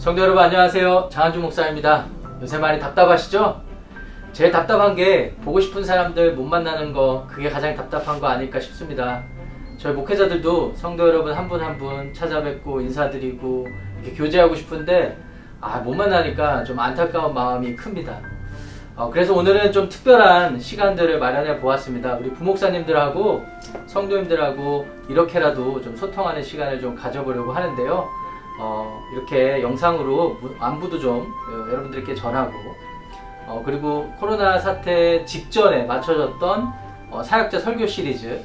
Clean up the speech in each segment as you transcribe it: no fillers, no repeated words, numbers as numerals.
성도 여러분 안녕하세요. 장한준 목사입니다. 요새 많이 답답하시죠? 제일 답답한 게 보고 싶은 사람들 못 만나는 거, 그게 가장 답답한 거 아닐까 싶습니다. 저희 목회자들도 성도 여러분 한 분 한 분 찾아뵙고 인사드리고 이렇게 교제하고 싶은데 못 만나니까 좀 안타까운 마음이 큽니다. 그래서 오늘은 좀 특별한 시간들을 마련해 보았습니다. 우리 부목사님들하고 성도님들하고 이렇게라도 좀 소통하는 시간을 좀 가져보려고 하는데요. 이렇게 영상으로 안부도 좀 여러분들께 전하고 그리고 코로나 사태 직전에 맞춰졌던 사역자 설교 시리즈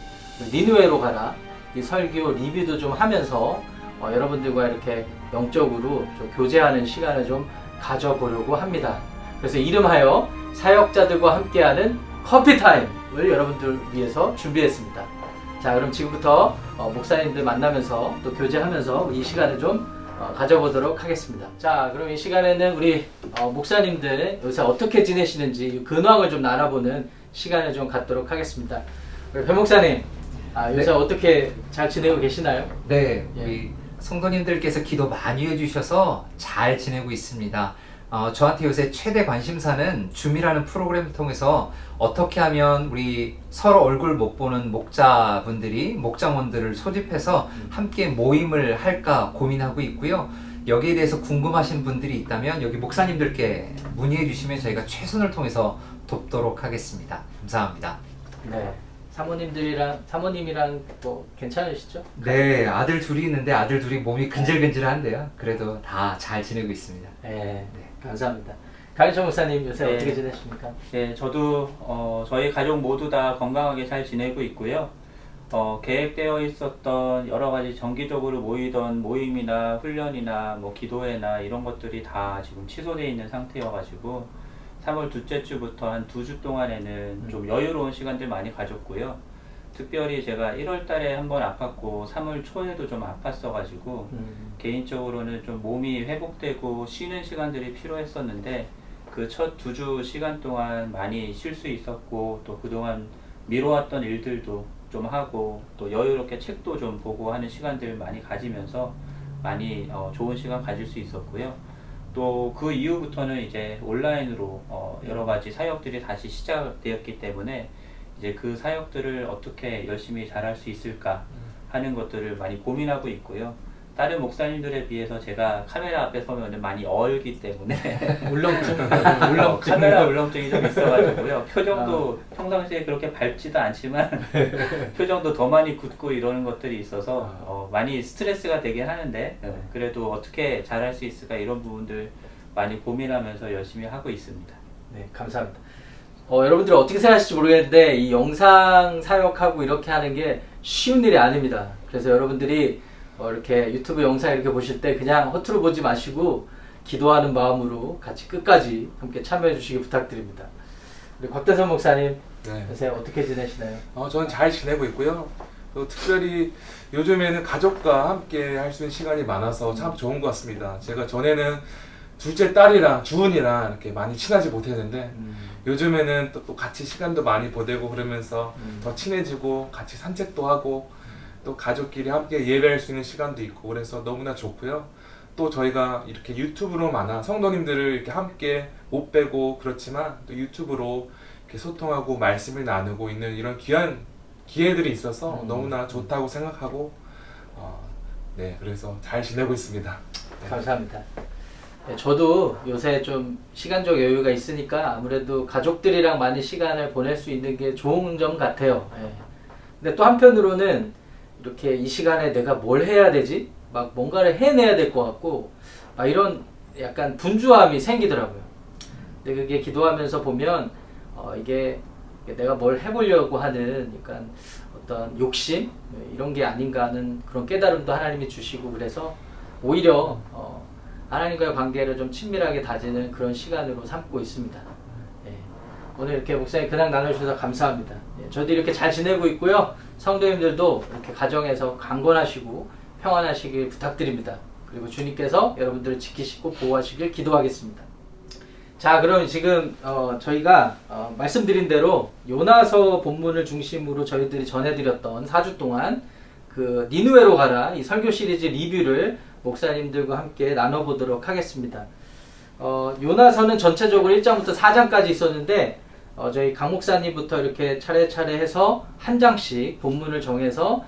니느웨로 가라, 이 설교 리뷰도 좀 하면서 여러분들과 이렇게 영적으로 좀 교제하는 시간을 좀 가져보려고 합니다. 그래서 이름하여 사역자들과 함께하는 커피타임을 여러분들 위해서 준비했습니다. 자, 그럼 지금부터 목사님들 만나면서 또 교제하면서 이 시간을 좀 가져보도록 하겠습니다. 자, 그럼 이 시간에는 우리 목사님들 요새 어떻게 지내시는지 근황을 좀 나눠보는 시간을 좀 갖도록 하겠습니다. 우리 배 목사님, 요새 어떻게 잘 지내고 계시나요? 네, 우리 성도님들께서 기도 많이 해주셔서 잘 지내고 있습니다. 저한테 요새 최대 관심사는 줌이라는 프로그램을 통해서 어떻게 하면 우리 서로 얼굴 못 보는 목자분들이 목장원들을 소집해서 함께 모임을 할까 고민하고 있고요. 여기에 대해서 궁금하신 분들이 있다면 여기 목사님들께 문의해 주시면 저희가 최선을 통해서 돕도록 하겠습니다. 감사합니다. 네. 사모님이랑 뭐 괜찮으시죠? 네, 아들 둘이 있는데 아들 둘이 몸이 근질근질한데요. 그래도 다 잘 지내고 있습니다. 네, 감사합니다. 강일철 목사님 요새 어떻게 지내십니까? 네, 저도 저희 가족 모두 다 건강하게 잘 지내고 있고요. 계획되어 있었던 여러 가지 정기적으로 모이던 모임이나 훈련이나 뭐 기도회나 이런 것들이 다 지금 취소되어 있는 상태여가지고 3월 둘째 주부터 한 2주 동안에는 좀 여유로운 시간들 많이 가졌고요. 특별히 제가 1월 달에 한번 아팠고 3월 초에도 좀 아팠어가지고 개인적으로는 좀 몸이 회복되고 쉬는 시간들이 필요했었는데 그 첫 2주 시간 동안 많이 쉴 수 있었고 또 그동안 미뤄왔던 일들도 좀 하고 또 여유롭게 책도 좀 보고 하는 시간들 많이 가지면서 많이 좋은 시간 가질 수 있었고요. 또 그 이후부터는 이제 온라인으로 여러 가지 사역들이 다시 시작되었기 때문에 이제 그 사역들을 어떻게 열심히 잘할 수 있을까 하는 것들을 많이 고민하고 있고요. 다른 목사님들에 비해서 제가 카메라 앞에 서면 많이 얼기 때문에 카메라 울렁증이 좀 있어가지고요. 표정도 평상시에 그렇게 밝지도 않지만 표정도 더 많이 굳고 이러는 것들이 있어서 많이 스트레스가 되긴 하는데 그래도 어떻게 잘할 수 있을까 이런 부분들 많이 고민하면서 열심히 하고 있습니다. 네, 감사합니다. 여러분들 어떻게 생각하실지 모르겠는데 이 영상 사역하고 이렇게 하는 게 쉬운 일이 아닙니다. 그래서 여러분들이 이렇게 유튜브 영상 이렇게 보실 때 그냥 허투루 보지 마시고 기도하는 마음으로 같이 끝까지 함께 참여해 주시기 부탁드립니다. 우리 곽대선 목사님, 요새 어떻게 지내시나요? 저는 잘 지내고 있고요. 또 특별히 요즘에는 가족과 함께 할 수 있는 시간이 많아서 참 좋은 것 같습니다. 제가 전에는 둘째 딸이랑 주은이랑 이렇게 많이 친하지 못했는데 요즘에는 또 같이 시간도 많이 보내고 그러면서 더 친해지고 같이 산책도 하고 또 가족끼리 함께 예배할 수 있는 시간도 있고 그래서 너무나 좋고요. 또 저희가 이렇게 유튜브로 성도님들을 이렇게 함께 못 뵈고 그렇지만 또 유튜브로 이렇게 소통하고 말씀을 나누고 있는 이런 귀한 기회들이 있어서 너무나 좋다고 생각하고 네, 그래서 잘 지내고 있습니다. 네. 감사합니다. 네, 저도 요새 좀 시간적 여유가 있으니까 아무래도 가족들이랑 많이 시간을 보낼 수 있는 게 좋은 점 같아요. 네. 근데 또 한편으로는 이렇게 이 시간에 내가 뭘 해야 되지? 막 뭔가를 해내야 될 것 같고 막 이런 약간 분주함이 생기더라고요. 근데 그게 기도하면서 보면 이게 내가 뭘 해보려고 하는 약간 어떤 욕심 이런 게 아닌가 하는 그런 깨달음도 하나님이 주시고 그래서 오히려 하나님과의 관계를 좀 친밀하게 다지는 그런 시간으로 삼고 있습니다. 오늘 이렇게 목사님 근황 나눠주셔서 감사합니다. 저도 이렇게 잘 지내고 있고요. 성도님들도 이렇게 가정에서 강건하시고 평안하시길 부탁드립니다. 그리고 주님께서 여러분들을 지키시고 보호하시길 기도하겠습니다. 자, 그럼 지금 저희가 말씀드린 대로 요나서 본문을 중심으로 저희들이 전해드렸던 4주 동안 그 니느웨로 가라 이 설교 시리즈 리뷰를 목사님들과 함께 나눠보도록 하겠습니다. 요나서는 전체적으로 1장부터 4장까지 있었는데 저희 강 목사님부터 이렇게 차례차례 해서 한 장씩 본문을 정해서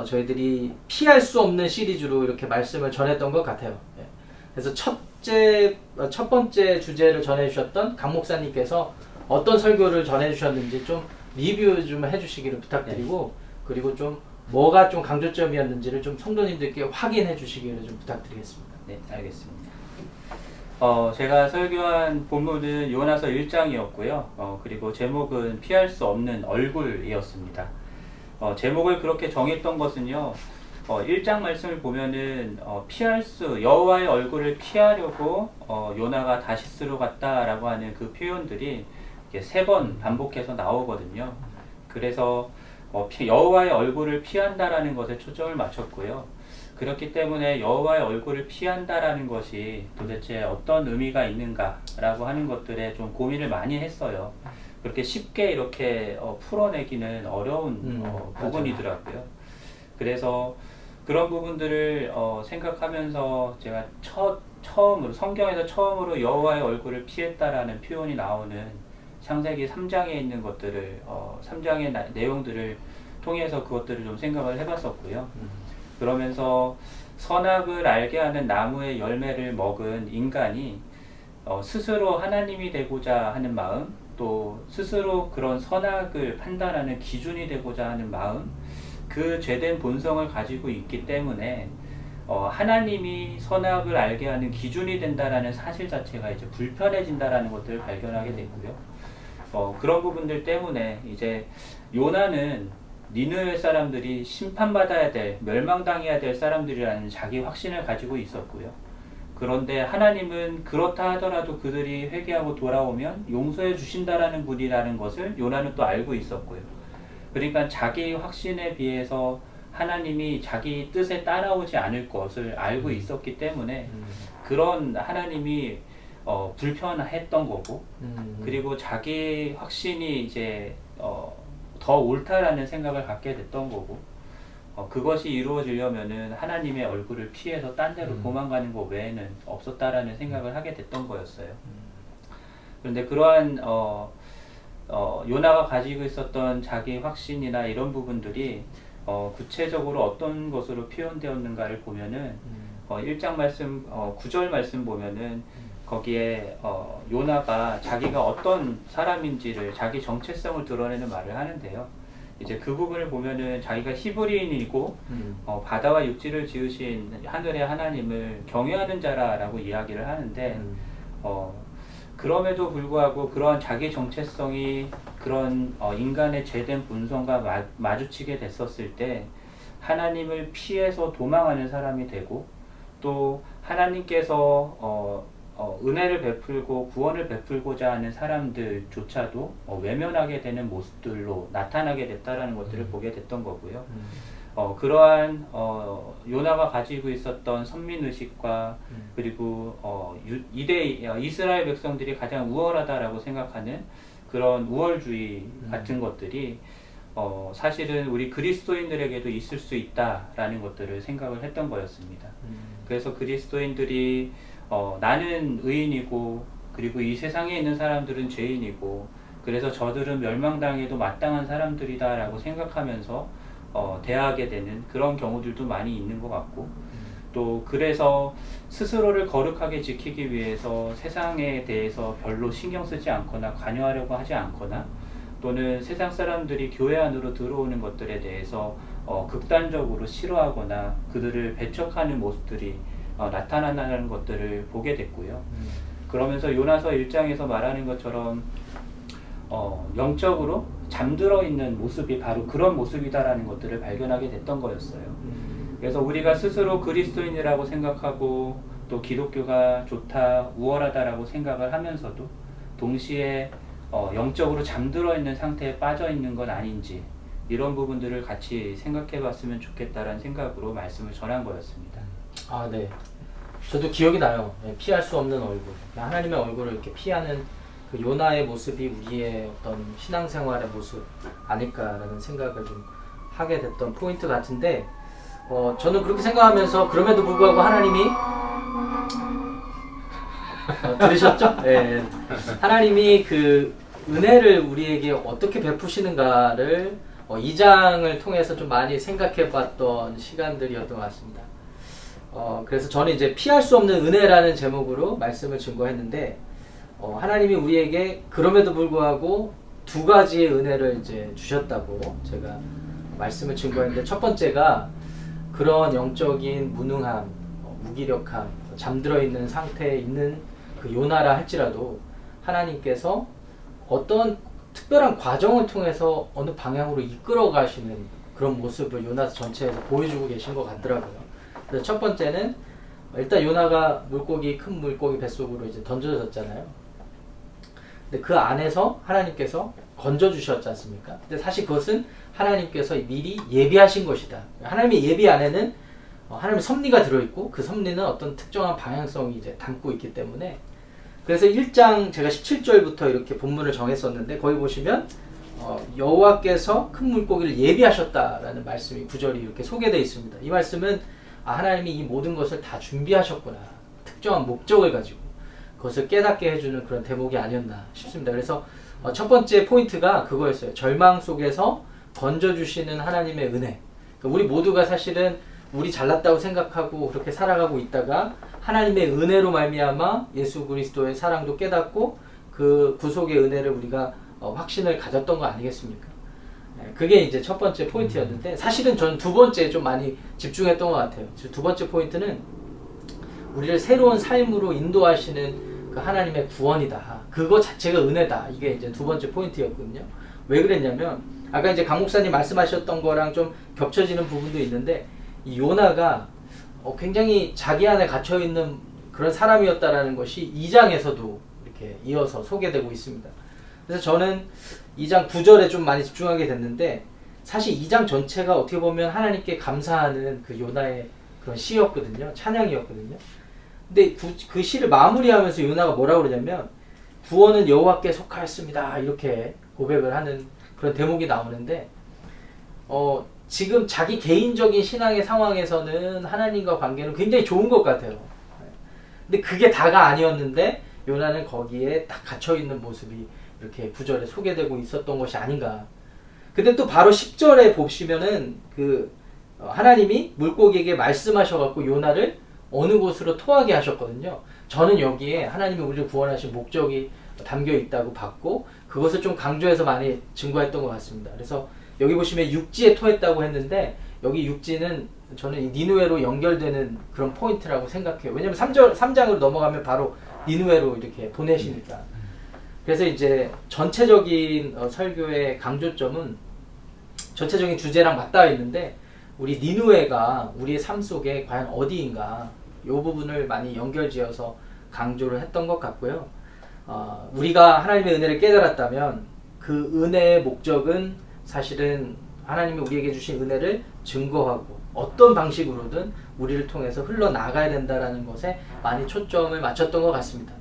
저희들이 피할 수 없는 시리즈로 이렇게 말씀을 전했던 것 같아요. 예. 그래서 첫 번째 주제를 전해주셨던 강 목사님께서 어떤 설교를 전해주셨는지 좀 리뷰 좀 해주시기를 부탁드리고, 그리고 좀 뭐가 좀 강조점이었는지를 좀 성도님들께 확인해 주시기를 좀 부탁드리겠습니다. 네, 알겠습니다. 제가 설교한 본문은 요나서 1장이었고요. 그리고 제목은 피할 수 없는 얼굴이었습니다. 제목을 그렇게 정했던 것은요. 1장 말씀을 보면은 여호와의 얼굴을 피하려고 요나가 다시스로 갔다라고 하는 그 표현들이 3번 반복해서 나오거든요. 그래서 여호와의 얼굴을 피한다라는 것에 초점을 맞췄고요. 그렇기 때문에 여호와의 얼굴을 피한다라는 것이 도대체 어떤 의미가 있는가라고 하는 것들에 좀 고민을 많이 했어요. 그렇게 쉽게 이렇게 풀어내기는 어려운 부분이더라고요. 그래서 그런 부분들을 생각하면서 제가 성경에서 처음으로 여호와의 얼굴을 피했다라는 표현이 나오는 창세기 3장에 있는 것들을 3장의 내용들을 통해서 그것들을 좀 생각을 해봤었고요. 그러면서 선악을 알게 하는 나무의 열매를 먹은 인간이 스스로 하나님이 되고자 하는 마음, 또 스스로 그런 선악을 판단하는 기준이 되고자 하는 마음, 그 죄된 본성을 가지고 있기 때문에 하나님이 선악을 알게 하는 기준이 된다라는 사실 자체가 이제 불편해진다라는 것들을 발견하게 됐고요. 그런 부분들 때문에 이제 요나는 니느웨 사람들이 심판받아야 될, 멸망당해야 될 사람들이라는 자기 확신을 가지고 있었고요. 그런데 하나님은 그렇다 하더라도 그들이 회개하고 돌아오면 용서해 주신다라는 분이라는 것을 요나는 또 알고 있었고요. 그러니까 자기 확신에 비해서 하나님이 자기 뜻에 따라오지 않을 것을 알고 있었기 때문에 그런 하나님이 불편했던 거고, 그리고 자기 확신이 이제 더 옳다라는 생각을 갖게 됐던 거고, 그것이 이루어지려면은 하나님의 얼굴을 피해서 딴 데로 도망가는 것 외에는 없었다라는 생각을 하게 됐던 거였어요. 그런데 그러한 요나가 가지고 있었던 자기 확신이나 이런 부분들이 구체적으로 어떤 것으로 표현되었는가를 보면은 1장 말씀 9절 말씀 보면은 거기에 요나가 자기가 어떤 사람인지를, 자기 정체성을 드러내는 말을 하는데요. 이제 그 부분을 보면은 자기가 히브리인이고 바다와 육지를 지으신 하늘의 하나님을 경외하는 자라라고 이야기를 하는데 그럼에도 불구하고 그러한 자기 정체성이 그런 인간의 죄된 본성과 마주치게 됐었을 때 하나님을 피해서 도망하는 사람이 되고, 또 하나님께서 은혜를 베풀고 구원을 베풀고자 하는 사람들조차도 외면하게 되는 모습들로 나타나게 됐다라는 것들을 보게 됐던 거고요. 그러한 요나가 가지고 있었던 선민의식과 그리고 이스라엘 백성들이 가장 우월하다라고 생각하는 그런 우월주의 같은 것들이 사실은 우리 그리스도인들에게도 있을 수 있다라는 것들을 생각을 했던 거였습니다. 그래서 그리스도인들이 나는 의인이고 그리고 이 세상에 있는 사람들은 죄인이고 그래서 저들은 멸망당해도 마땅한 사람들이다 라고 생각하면서 대하게 되는 그런 경우들도 많이 있는 것 같고, 또 그래서 스스로를 거룩하게 지키기 위해서 세상에 대해서 별로 신경 쓰지 않거나 관여하려고 하지 않거나, 또는 세상 사람들이 교회 안으로 들어오는 것들에 대해서 극단적으로 싫어하거나 그들을 배척하는 모습들이 나타난다는 것들을 보게 됐고요. 그러면서 요나서 1장에서 말하는 것처럼 영적으로 잠들어 있는 모습이 바로 그런 모습이다라는 것들을 발견하게 됐던 거였어요. 그래서 우리가 스스로 그리스도인이라고 생각하고 또 기독교가 좋다, 우월하다라고 생각을 하면서도 동시에 영적으로 잠들어 있는 상태에 빠져 있는 건 아닌지, 이런 부분들을 같이 생각해 봤으면 좋겠다라는 생각으로 말씀을 전한 거였습니다. 아, 네. 저도 기억이 나요. 피할 수 없는 얼굴. 하나님의 얼굴을 이렇게 피하는 그 요나의 모습이 우리의 어떤 신앙생활의 모습 아닐까라는 생각을 좀 하게 됐던 포인트 같은데, 저는 그렇게 생각하면서 그럼에도 불구하고 하나님이 들으셨죠? 네. 하나님이 그 은혜를 우리에게 어떻게 베푸시는가를 2장을 통해서 좀 많이 생각해 봤던 시간들이었던 것 같습니다. 그래서 저는 이제 피할 수 없는 은혜라는 제목으로 말씀을 증거했는데, 하나님이 우리에게 그럼에도 불구하고 두 가지의 은혜를 이제 주셨다고 제가 말씀을 증거했는데, 첫 번째가 그런 영적인 무능함, 무기력함, 잠들어 있는 상태에 있는 그 요나라 할지라도 하나님께서 어떤 특별한 과정을 통해서 어느 방향으로 이끌어 가시는 그런 모습을 요나서 전체에서 보여주고 계신 것 같더라고요. 그래서 첫 번째는 일단 요나가 큰 물고기 뱃속으로 이제 던져졌잖아요. 근데 그 안에서 하나님께서 건져주셨지 않습니까? 근데 사실 그것은 하나님께서 미리 예비하신 것이다. 하나님의 예비 안에는 하나님의 섭리가 들어있고, 그 섭리는 어떤 특정한 방향성이 이제 담고 있기 때문에, 그래서 1장 제가 17절부터 이렇게 본문을 정했었는데, 거기 보시면 여호와께서 큰 물고기를 예비하셨다라는 말씀이 9절이 이렇게 소개되어 있습니다. 이 말씀은 하나님이 이 모든 것을 다 준비하셨구나, 특정한 목적을 가지고 그것을 깨닫게 해주는 그런 대목이 아니었나 싶습니다. 그래서 첫 번째 포인트가 그거였어요. 절망 속에서 건져주시는 하나님의 은혜. 그러니까 우리 모두가 사실은 우리 잘났다고 생각하고 그렇게 살아가고 있다가 하나님의 은혜로 말미암아 예수 그리스도의 사랑도 깨닫고 그 구속의 은혜를 우리가 확신을 가졌던 거 아니겠습니까? 그게 이제 첫 번째 포인트였는데, 사실은 저는 두 번째에 좀 많이 집중했던 것 같아요. 두 번째 포인트는 우리를 새로운 삶으로 인도하시는 그 하나님의 구원이다. 그거 자체가 은혜다. 이게 이제 두 번째 포인트였거든요. 왜 그랬냐면, 아까 이제 강 목사님 말씀하셨던 거랑 좀 겹쳐지는 부분도 있는데, 이 요나가 굉장히 자기 안에 갇혀있는 그런 사람이었다라는 것이 2장에서도 이렇게 이어서 소개되고 있습니다. 그래서 저는 2장 9절에 좀 많이 집중하게 됐는데, 사실 2장 전체가 어떻게 보면 하나님께 감사하는 그 요나의 그런 시였거든요. 찬양이었거든요. 근데 그 시를 마무리하면서 요나가 뭐라고 그러냐면, 구원은 여호와께 속하였습니다, 이렇게 고백을 하는 그런 대목이 나오는데, 지금 자기 개인적인 신앙의 상황에서는 하나님과 관계는 굉장히 좋은 것 같아요. 근데 그게 다가 아니었는데 요나는 거기에 딱 갇혀있는 모습이 이렇게 9절에 소개되고 있었던 것이 아닌가. 근데 또 바로 10절에 보시면은 하나님이 물고기에게 말씀하셔갖고 요나를 어느 곳으로 토하게 하셨거든요. 저는 여기에 하나님이 우리를 구원하신 목적이 담겨 있다고 봤고, 그것을 좀 강조해서 많이 증거했던 것 같습니다. 그래서 여기 보시면 육지에 토했다고 했는데, 여기 육지는 저는 니누웨로 연결되는 그런 포인트라고 생각해요. 왜냐면 3장으로 넘어가면 바로 니누웨로 이렇게 보내시니까. 그래서 이제 전체적인 설교의 강조점은 전체적인 주제랑 맞닿아 있는데, 우리 니누웨가 우리의 삶 속에 과연 어디인가, 이 부분을 많이 연결지어서 강조를 했던 것 같고요. 우리가 하나님의 은혜를 깨달았다면 그 은혜의 목적은 사실은 하나님이 우리에게 주신 은혜를 증거하고 어떤 방식으로든 우리를 통해서 흘러나가야 된다는 것에 많이 초점을 맞췄던 것 같습니다.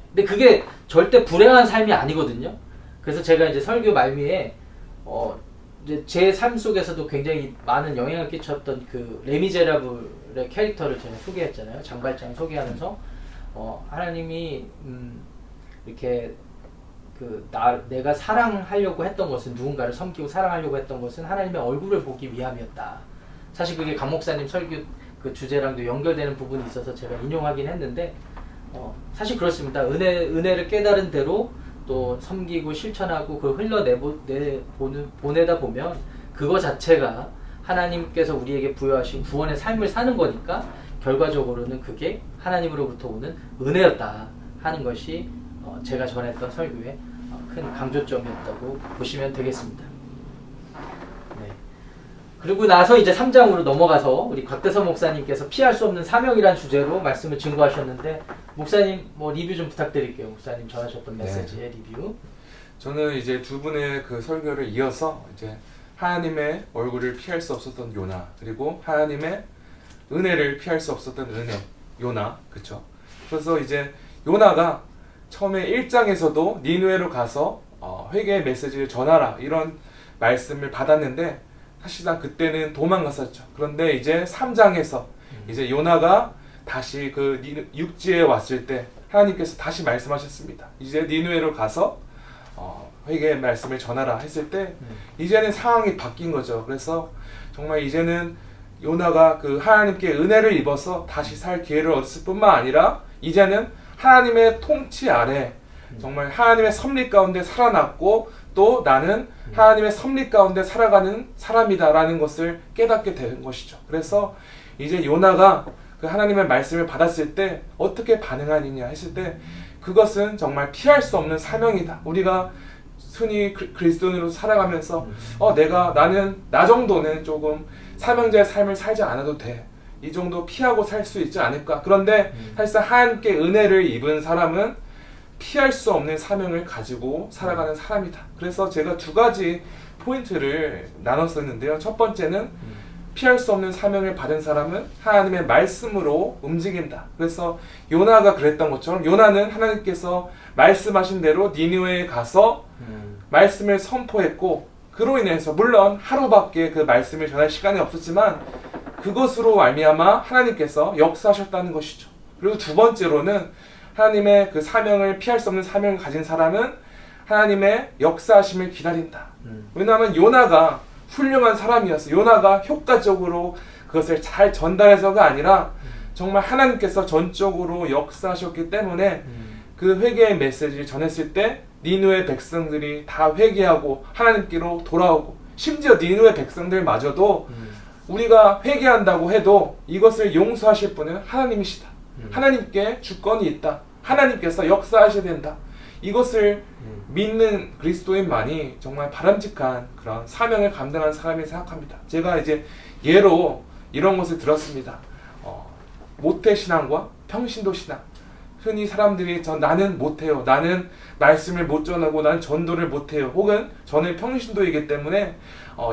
근데 그게 절대 불행한 삶이 아니거든요. 그래서 제가 이제 설교 말미에 이제 제 삶 속에서도 굉장히 많은 영향을 끼쳤던 그 레미제라블의 캐릭터를 제가 소개했잖아요. 장발장 소개하면서 하나님이 이렇게 내가 사랑하려고 했던 것은, 누군가를 섬기고 사랑하려고 했던 것은 하나님의 얼굴을 보기 위함이었다. 사실 그게 강 목사님 설교 그 주제랑도 연결되는 부분이 있어서 제가 인용하긴 했는데, 사실 그렇습니다. 은혜를 깨달은 대로 또 섬기고 실천하고 그걸 보내다 보면 그거 자체가 하나님께서 우리에게 부여하신 구원의 삶을 사는 거니까, 결과적으로는 그게 하나님으로부터 오는 은혜였다 하는 것이 제가 전했던 설교의 큰 강조점이었다고 보시면 되겠습니다. 네. 그리고 나서 이제 3장으로 넘어가서 우리 곽대선 목사님께서 피할 수 없는 사명이란 주제로 말씀을 증거하셨는데, 목사님 리뷰 좀 부탁드릴게요. 목사님 전하셨던 메시지의 리뷰. 저는 이제 두 분의 그 설교를 이어서 이제 하나님의 얼굴을 피할 수 없었던 요나, 그리고 하나님의 은혜를 피할 수 없었던 요나, 그쵸? 그래서 이제 요나가 처음에 1장에서도 니누에로 가서 회개의 메시지를 전하라, 이런 말씀을 받았는데, 사실상 그때는 도망갔었죠. 그런데 이제 3장에서 이제 요나가 다시 그 육지에 왔을 때 하나님께서 다시 말씀하셨습니다. 이제 니느웨로 가서 회개의 말씀을 전하라 했을 때 이제는 상황이 바뀐 거죠. 그래서 정말 이제는 요나가 그 하나님께 은혜를 입어서 다시 살 기회를 얻었을 뿐만 아니라 이제는 하나님의 통치 아래 정말 하나님의 섭리 가운데 살아났고 또 나는 하나님의 섭리 가운데 살아가는 사람이다라는 것을 깨닫게 된 것이죠. 그래서 이제 요나가 그 하나님의 말씀을 받았을 때 어떻게 반응하느냐 했을 때 그것은 정말 피할 수 없는 사명이다. 우리가 흔히 그리스도인으로 살아가면서 나는 나 정도는 조금 사명자의 삶을 살지 않아도 돼. 이 정도 피하고 살 수 있지 않을까. 그런데 사실상 하나님께 은혜를 입은 사람은 피할 수 없는 사명을 가지고 살아가는 사람이다. 그래서 제가 두 가지 포인트를 나눴었는데요. 첫 번째는 피할 수 없는 사명을 받은 사람은 하나님의 말씀으로 움직인다. 그래서 요나가 그랬던 것처럼 요나는 하나님께서 말씀하신 대로 니느웨에 가서 말씀을 선포했고 그로 인해서 물론 하루밖에 그 말씀을 전할 시간이 없었지만 그것으로 말미암아 하나님께서 역사하셨다는 것이죠. 그리고 두 번째로는 하나님의 그 사명을 피할 수 없는 사명을 가진 사람은 하나님의 역사하심을 기다린다. 왜냐하면 요나가 훌륭한 사람이었어. 요나가 효과적으로 그것을 잘 전달해서가 아니라 정말 하나님께서 전적으로 역사하셨기 때문에 그 회개의 메시지를 전했을 때 니느웨 백성들이 다 회개하고 하나님께로 돌아오고 심지어 니느웨 백성들마저도 우리가 회개한다고 해도 이것을 용서하실 분은 하나님이시다. 하나님께 주권이 있다. 하나님께서 역사하셔야 된다. 이것을 믿는 그리스도인만이 정말 바람직한 그런 사명을 감당한 사람이 생각합니다. 제가 이제 예로 이런 것을 들었습니다. 모태신앙과 평신도신앙. 흔히 사람들이 나는 못해요. 나는 말씀을 못 전하고 나는 전도를 못해요. 혹은 저는 평신도이기 때문에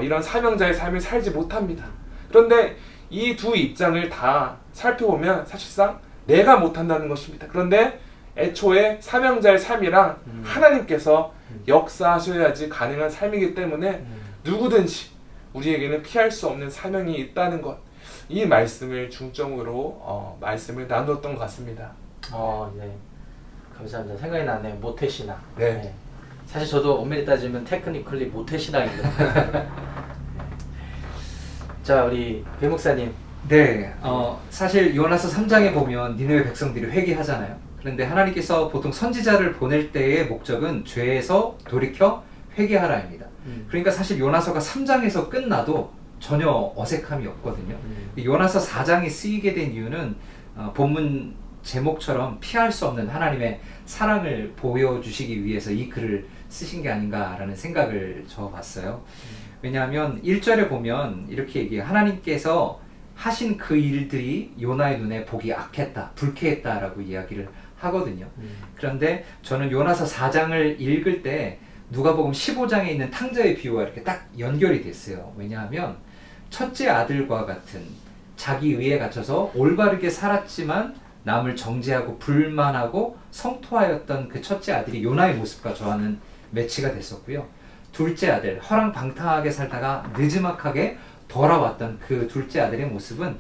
이런 사명자의 삶을 살지 못합니다. 그런데 이 두 입장을 다 살펴보면 사실상 내가 못한다는 것입니다. 그런데 애초에 사명자의 삶이랑 하나님께서 역사하셔야지 가능한 삶이기 때문에 누구든지 우리에게는 피할 수 없는 사명이 있다는 것, 이 말씀을 중점으로 말씀을 나누었던 것 같습니다. 네. 감사합니다. 생각이 나네요. 모태신앙. 네. 사실 저도 엄밀히 따지면 테크니컬리 모태신앙입니다. 자, 우리 배 목사님. 네, 사실 요나서 3장에 보면 니느웨 백성들이 회개하잖아요. 그런데 하나님께서 보통 선지자를 보낼 때의 목적은 죄에서 돌이켜 회개하라입니다. 그러니까 사실 요나서가 3장에서 끝나도 전혀 어색함이 없거든요. 요나서 4장이 쓰이게 된 이유는 본문 제목처럼 피할 수 없는 하나님의 사랑을 보여주시기 위해서 이 글을 쓰신 게 아닌가라는 생각을 저봤어요. 왜냐하면 1절에 보면 이렇게 얘기해요. 하나님께서 하신 그 일들이 요나의 눈에 보기 악했다, 불쾌했다라고 이야기를 하거든요. 그런데 저는 요나서 4장을 읽을 때 누가복음 15장에 있는 탕자의 비유와 이렇게 딱 연결이 됐어요. 왜냐하면 첫째 아들과 같은 자기 의에 갇혀서 올바르게 살았지만 남을 정죄하고 불만하고 성토하였던 그 첫째 아들이 요나의 모습과 저와는 매치가 됐었고요. 둘째 아들, 허랑방탕하게 살다가 느지막하게 돌아왔던 그 둘째 아들의 모습은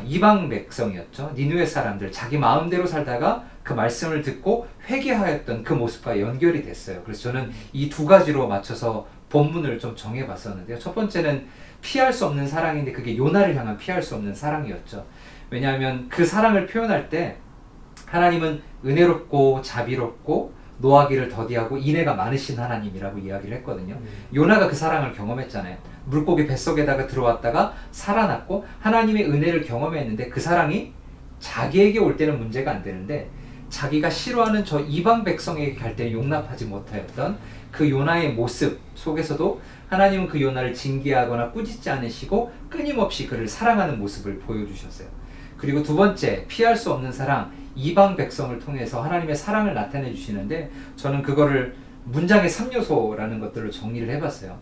이방 백성이었죠. 니느웨 사람들, 자기 마음대로 살다가 그 말씀을 듣고 회개하였던 그 모습과 연결이 됐어요. 그래서 저는 이 두 가지로 맞춰서 본문을 좀 정해봤었는데요. 첫 번째는 피할 수 없는 사랑인데 그게 요나를 향한 피할 수 없는 사랑이었죠. 왜냐하면 그 사랑을 표현할 때 하나님은 은혜롭고 자비롭고 노하기를 더디하고 인애가 많으신 하나님이라고 이야기를 했거든요. 요나가 그 사랑을 경험했잖아요. 물고기 뱃속에다가 들어왔다가 살아났고 하나님의 은혜를 경험했는데 그 사랑이 자기에게 올 때는 문제가 안 되는데 자기가 싫어하는 저 이방 백성에게 갈 때 용납하지 못하였던 그 요나의 모습 속에서도 하나님은 그 요나를 징계하거나 꾸짖지 않으시고 끊임없이 그를 사랑하는 모습을 보여주셨어요. 그리고 두 번째, 피할 수 없는 사랑, 이방 백성을 통해서 하나님의 사랑을 나타내 주시는데 저는 그거를 문장의 3요소라는 것들을 정리를 해봤어요.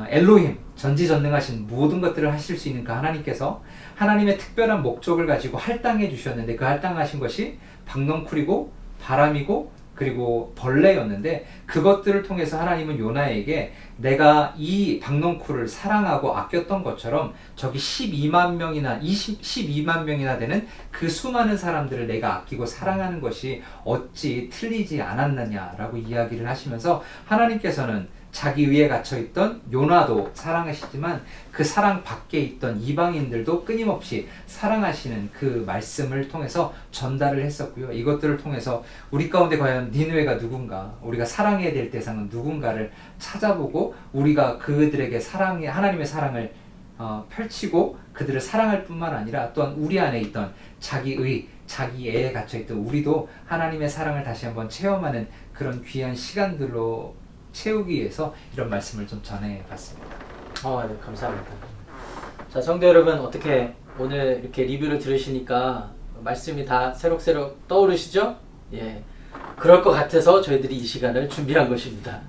엘로힘, 전지전능하신 모든 것들을 하실 수 있는 그 하나님께서 하나님의 특별한 목적을 가지고 할당해 주셨는데 그 할당하신 것이 박넝쿨이고 바람이고 그 그리고 벌레였는데 그것들을 통해서 하나님은 요나에게 내가 이 박농쿨을 사랑하고 아꼈던 것처럼 저기 12만 명이나 12만 명이나 되는 그 수많은 사람들을 내가 아끼고 사랑하는 것이 어찌 틀리지 않았느냐라고 이야기를 하시면서 하나님께서는 자기 위에 갇혀있던 요나도 사랑하시지만 그 사랑 밖에 있던 이방인들도 끊임없이 사랑하시는 그 말씀을 통해서 전달을 했었고요. 이것들을 통해서 우리 가운데 과연 니느웨가 누군가, 우리가 사랑해야 될 대상은 누군가를 찾아보고 우리가 그들에게 하나님의 사랑을 펼치고 그들을 사랑할 뿐만 아니라 또한 우리 안에 있던 자기애에 갇혀있던 우리도 하나님의 사랑을 다시 한번 체험하는 그런 귀한 시간들로 채우기 위해서 이런 말씀을 좀 전해봤습니다. 네, 감사합니다. 자, 성도 여러분, 어떻게 오늘 이렇게 리뷰를 들으시니까 말씀이 다 새록새록 떠오르시죠? 예, 그럴 것 같아서 저희들이 이 시간을 준비한 것입니다.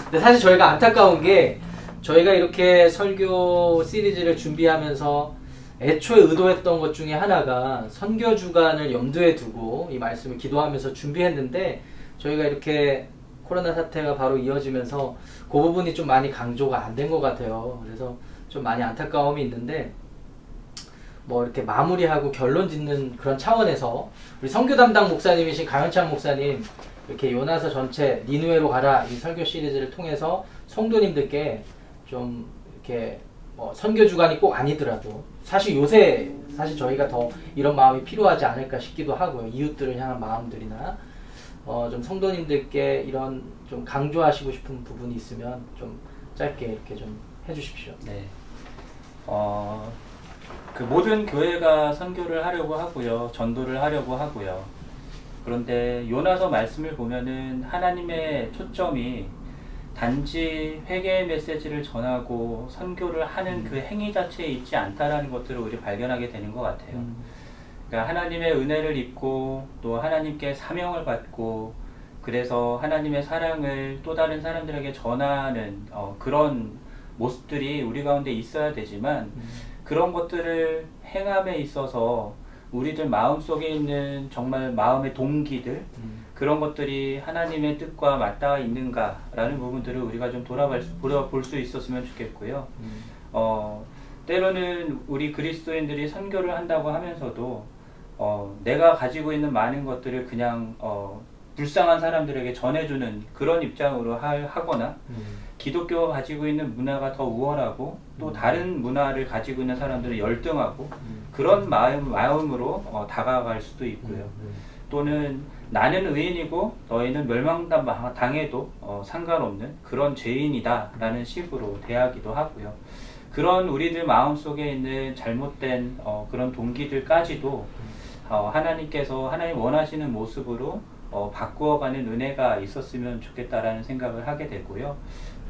근데 사실 저희가 안타까운 게 저희가 이렇게 설교 시리즈를 준비하면서 애초에 의도했던 것 중에 하나가 선교 주간을 염두에 두고 이 말씀을 기도하면서 준비했는데 저희가 이렇게 코로나 사태가 바로 이어지면서 그 부분이 좀 많이 강조가 안 된 것 같아요. 그래서 좀 많이 안타까움이 있는데 뭐 이렇게 마무리하고 결론 짓는 그런 차원에서 우리 선교 담당 목사님이신 강현창 목사님 이렇게 요나서 전체 니느웨로 가라 이 설교 시리즈를 통해서 성도님들께 좀 이렇게 뭐 선교 주간이 꼭 아니더라도 사실 요새 저희가 더 이런 마음이 필요하지 않을까 싶기도 하고요. 이웃들을 향한 마음들이나 좀 성도님들께 이런 좀 강조하시고 싶은 부분이 있으면 좀 짧게 이렇게 좀 해주십시오. 네. 그 모든 교회가 선교를 하려고 하고요. 전도를 하려고 하고요. 그런데 요나서 말씀을 보면은 하나님의 초점이 단지 회개의 메시지를 전하고 선교를 하는 그 행위 자체에 있지 않다라는 것들을 우리 발견하게 되는 것 같아요. 그러니까 하나님의 은혜를 입고 또 하나님께 사명을 받고 그래서 하나님의 사랑을 또 다른 사람들에게 전하는 그런 모습들이 우리 가운데 있어야 되지만 그런 것들을 행함에 있어서 우리들 마음속에 있는 정말 마음의 동기들 그런 것들이 하나님의 뜻과 맞닿아 있는가라는 부분들을 우리가 좀 돌아볼 수 있었으면 좋겠고요. 때로는 우리 그리스도인들이 선교를 한다고 하면서도 내가 가지고 있는 많은 것들을 그냥 불쌍한 사람들에게 전해주는 그런 입장으로 하거나 기독교가 가지고 있는 문화가 더 우월하고 또 다른 문화를 가지고 있는 사람들은 열등하고 그런 마음으로 다가갈 수도 있고요. 또는 나는 의인이고 너희는 멸망당해도 상관없는 그런 죄인이다 라는 식으로 대하기도 하고요. 그런 우리들 마음속에 있는 잘못된 그런 동기들까지도 하나님께서 하나님 원하시는 모습으로 바꾸어가는 은혜가 있었으면 좋겠다라는 생각을 하게 되고요.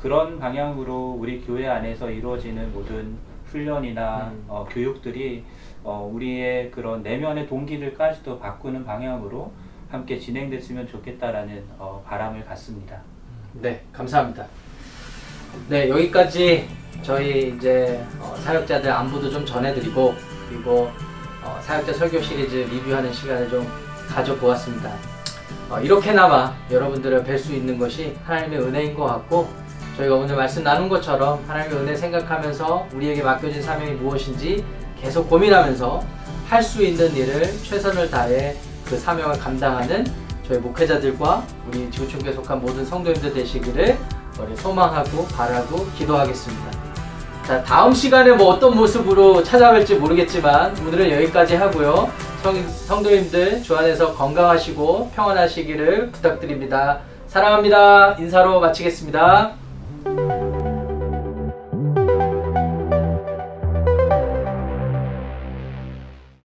그런 방향으로 우리 교회 안에서 이루어지는 모든 훈련이나 교육들이 우리의 그런 내면의 동기들까지도 바꾸는 방향으로 함께 진행됐으면 좋겠다라는 바람을 갖습니다. 네, 감사합니다. 네, 여기까지 저희 이제 사역자들 안부도 좀 전해드리고 그리고 사역자 설교 시리즈 리뷰하는 시간을 좀 가져보았습니다. 이렇게나마 여러분들을 뵐 수 있는 것이 하나님의 은혜인 것 같고 저희가 오늘 말씀 나눈 것처럼 하나님의 은혜 생각하면서 우리에게 맡겨진 사명이 무엇인지 계속 고민하면서 할 수 있는 일을 최선을 다해 그 사명을 감당하는 저희 목회자들과 우리 지구촌교에 속한 모든 성도님들 되시기를 소망하고 바라고 기도하겠습니다. 자, 다음 시간에 뭐 어떤 모습으로 찾아뵐지 모르겠지만 오늘은 여기까지 하고요. 성도님들 주 안에서 건강하시고 평안하시기를 부탁드립니다. 사랑합니다. 인사로 마치겠습니다.